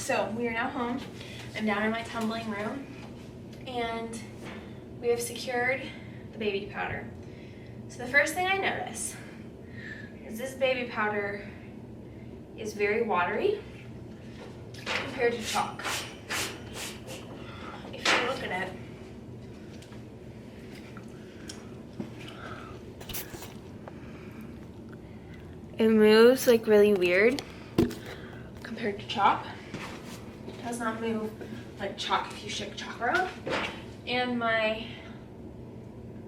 So we are now home. I'm down in my tumbling room, and we have secured the baby powder. So the first thing I notice is this baby powder is very watery compared to chalk. If you look at it, it moves like really weird compared to chalk. It does not move like chalk if you shake chalk around. And my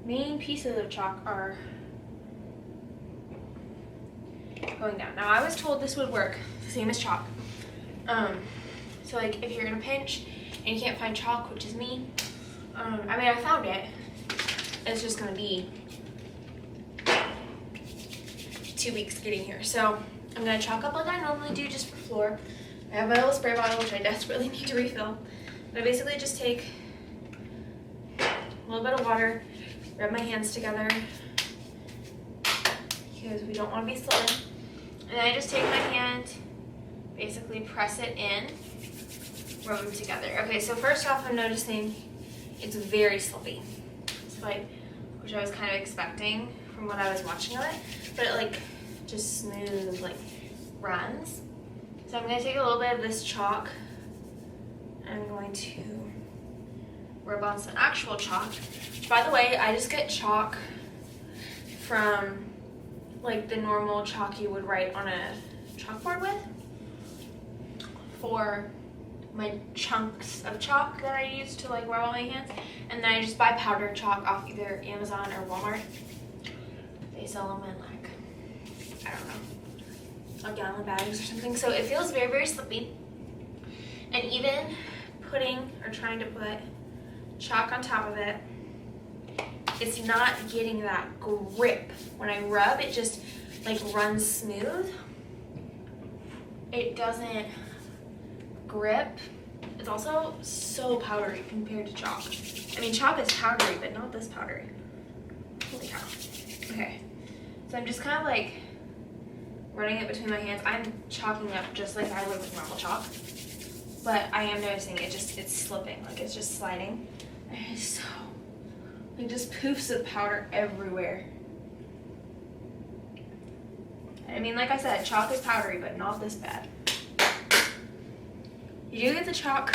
main pieces of chalk are going down. Now I was told this would work the same as chalk. So like if you're in a pinch and you can't find chalk, which is me, I mean I found it. It's just gonna be 2 weeks getting here. So I'm gonna chalk up like I normally do just for floor. I have my little spray bottle, which I desperately need to refill. But I basically just take a little bit of water, rub my hands together because we don't want to be slipping. And then I just take my hand, basically press it in, rub them together. Okay, so first off, I'm noticing it's very slippy. It's like, which I was kind of expecting from what I was watching of it, but it like just smooth, like runs. So I'm going to take a little bit of this chalk. I'm going to rub on some actual chalk. By the way, I just get chalk from like the normal chalk you would write on a chalkboard with for my chunks of chalk that I use to like rub on my hands. And then I just buy powdered chalk off either Amazon or Walmart. They sell them in like, I don't know, a gallon bags or something. So it feels very, very slippy. And even putting or trying to put chalk on top of it, it's not getting that grip. When I rub, it just like runs smooth. It doesn't grip. It's also so powdery compared to chalk. I mean, chalk is powdery, but not this powdery. Holy cow. Okay, so I'm just kind of like running it between my hands. I'm chalking up just like I would with normal chalk, but I am noticing it's slipping, like it's just sliding. And it's so, like just poofs of powder everywhere. I mean, like I said, chalk is powdery, but not this bad. You do get the chalk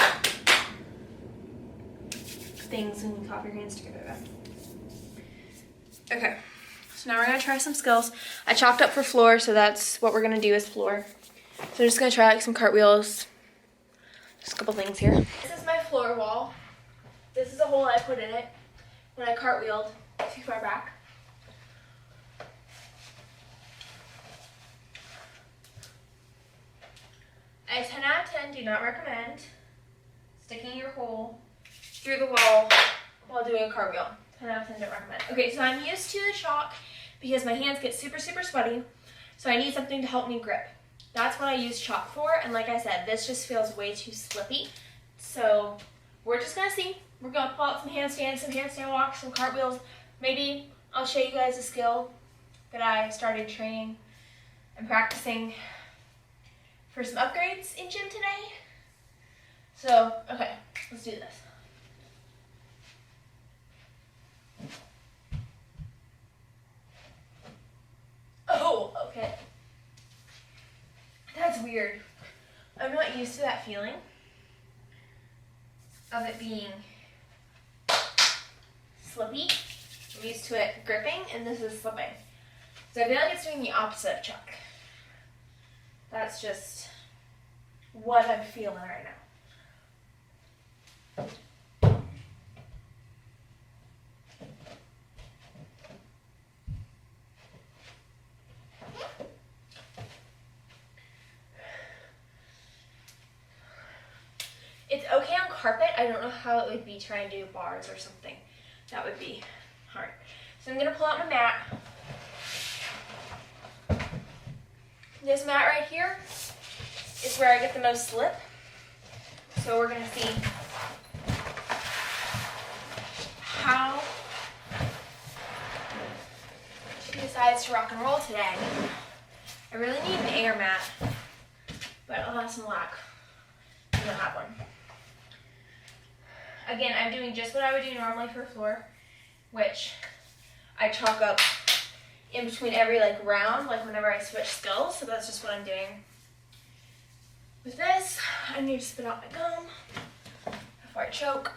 things when you clap your hands together though. Okay, so now we're gonna try some skills. I chalked up for floor, so that's what we're gonna do is floor. So I'm just gonna try like some cartwheels. Just a couple things here. This is my floor wall. This is the hole I put in it when I cartwheeled too far back. A 10 out of 10, do not recommend sticking your hole through the wall while doing a cartwheel. 10 out of 10, don't recommend. Okay, so I'm used to the chalk because my hands get super, super sweaty, so I need something to help me grip. That's what I use chalk for, and like I said, this just feels way too slippy. So we're just gonna see. We're gonna pull out some handstands, some handstand walks, some cartwheels. Maybe I'll show you guys a skill that I started training and practicing for some upgrades in gym today. So, okay, let's do this. Oh, okay. That's weird. I'm not used to that feeling of it being slippy. I'm used to it gripping, and this is slipping. So I feel like it's doing the opposite of chalk. That's just what I'm feeling right now. It's okay on carpet. I don't know how it would be trying to do bars or something. That would be hard. So I'm gonna pull out my mat. This mat right here is where I get the most slip. So we're gonna see how she decides to rock and roll today. I really need an air mat, but I'll have some luck. do not have one. Again, I'm doing just what I would do normally for floor, which I chalk up in between every like round, like whenever I switch skills. So that's just what I'm doing. With this, I need to spit out my gum before I choke.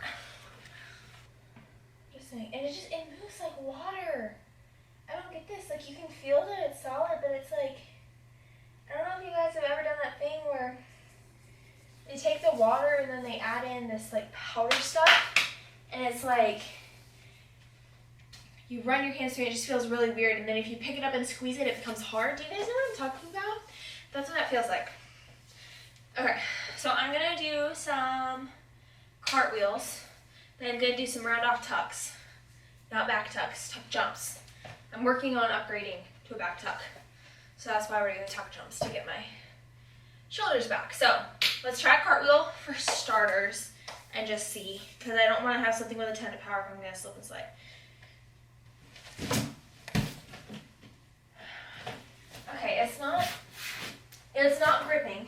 Just saying, and it moves like water. I don't get this. Like, you can feel that it's solid, but it's like, I don't know if you guys have ever done that thing where they take the water and then they add in this like powder stuff, and it's like you run your hands through it, it just feels really weird, and then if you pick it up and squeeze it, it becomes hard. Do you guys know what I'm talking about? That's what that feels like. Okay, so I'm gonna do some cartwheels, then I'm gonna do some round off tucks, not back tucks, tuck jumps. I'm working on upgrading to a back tuck, so that's why we're doing tuck jumps, to get my shoulders back. So let's try a cartwheel for starters and just see, because I don't want to have something with a ton of power if I'm going to slip and slide. Okay, it's not gripping,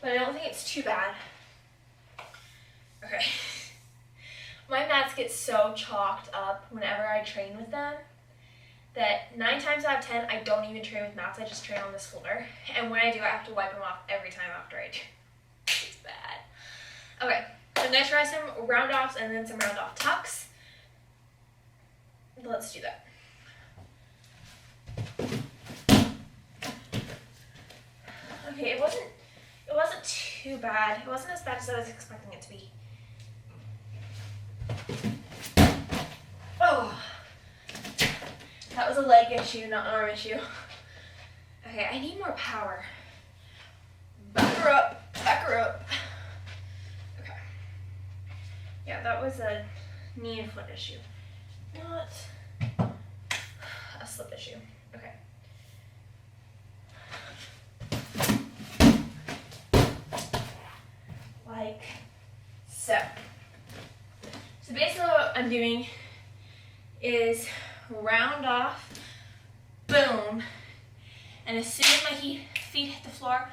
but I don't think it's too bad. Okay. My mats get so chalked up whenever I train with them that 9 times out of 10, I don't even train with mats, I just train on this floor. And when I do, I have to wipe them off every time after I do. It's bad. Okay, so I'm gonna try some round offs and then some round off tucks. Let's do that. Okay, it wasn't too bad. It wasn't as bad as I was expecting it to be. Oh. That was a leg issue, not an arm issue. Okay, I need more power. Back her up, back her up. Okay. Yeah, that was a knee and foot issue, not a slip issue. Okay. Like so. So basically what I'm doing is round off, boom, and as soon as my feet hit the floor,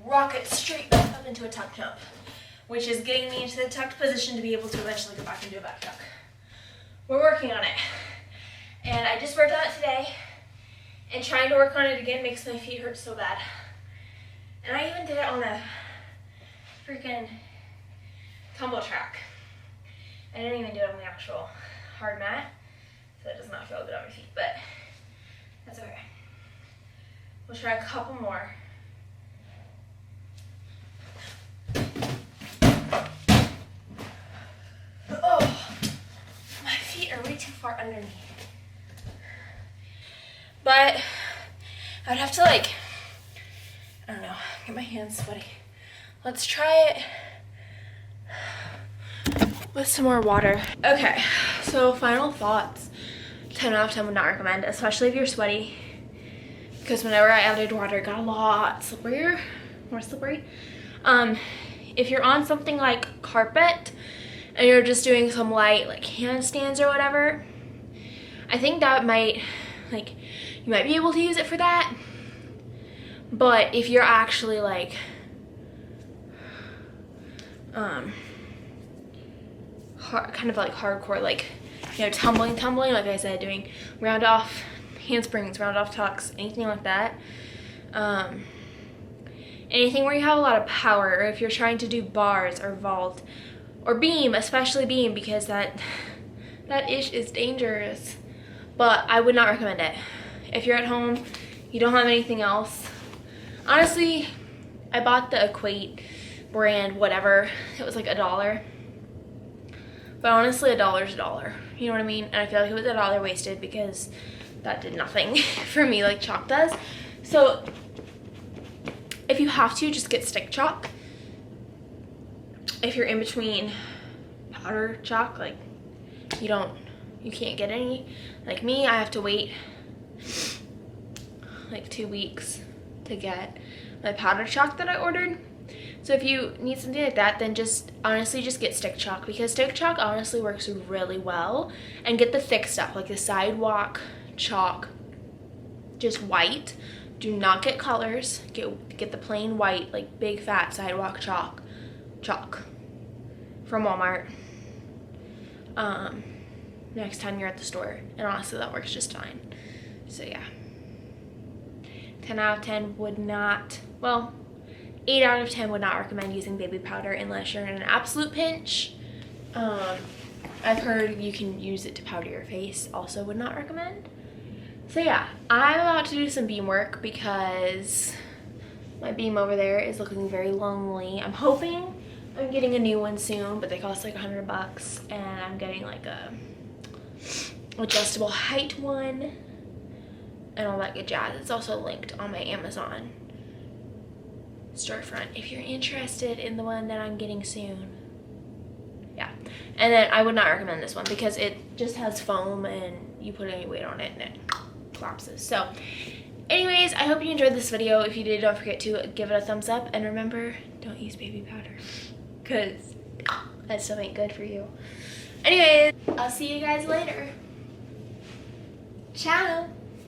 rocket straight back up into a tuck jump, which is getting me into the tucked position to be able to eventually go back and do a back tuck. We're working on it, and I just worked on it today, and trying to work on it again makes my feet hurt so bad. And I even did it on a freaking tumble track. I didn't even do it on the actual hard mat, so it does not feel good on my feet, but that's okay. We'll try a couple more. Oh, my feet are way too far under me. But I would have to I don't know, get my hands sweaty. Let's try it with some more water. Okay, so final thoughts. 10 out of 10 would not recommend, especially if you're sweaty, because whenever I added water, it got a lot slipperier, more slippery. If you're on something like carpet and you're just doing some light handstands or whatever, I think that might, you might be able to use it for that. But if you're actually kind of hardcore, tumbling, like I said, doing round off handsprings, round off tucks, anything like that. Anything where you have a lot of power, or if you're trying to do bars or vault or beam, especially beam, because that ish is dangerous. But I would not recommend it. If you're at home, you don't have anything else. Honestly, I bought the Equate brand, whatever. It was like $1. But honestly, $1 is $1. You know what I mean? And I feel like it was $1 wasted because that did nothing for me like chalk does. So if you have to, just get stick chalk. If you're in between powder chalk, you can't get any. Like me, I have to wait 2 weeks to get my powder chalk that I ordered. So if you need something like that, then honestly just get stick chalk, because stick chalk honestly works really well. And get the thick stuff, like the sidewalk chalk, just white. Do not get colors. Get the plain white, big fat sidewalk chalk. chalk from Walmart next time you're at the store, and honestly that works just fine. So yeah, 10 out of 10 would not, well, 8 out of 10 would not recommend using baby powder unless you're in an absolute pinch. I've heard you can use it to powder your face, also would not recommend. So yeah, I'm about to do some beam work because my beam over there is looking very lonely. I'm hoping I'm getting a new one soon, but they cost like $100, and I'm getting like a adjustable height one and all that good jazz. It's also linked on my Amazon storefront if you're interested in the one that I'm getting soon. Yeah, and then I would not recommend this one because it just has foam and you put any weight on it and it collapses. So anyways, I hope you enjoyed this video. If you did, don't forget to give it a thumbs up, and remember, don't use baby powder because that stuff ain't good for you. Anyways, I'll see you guys later. Ciao.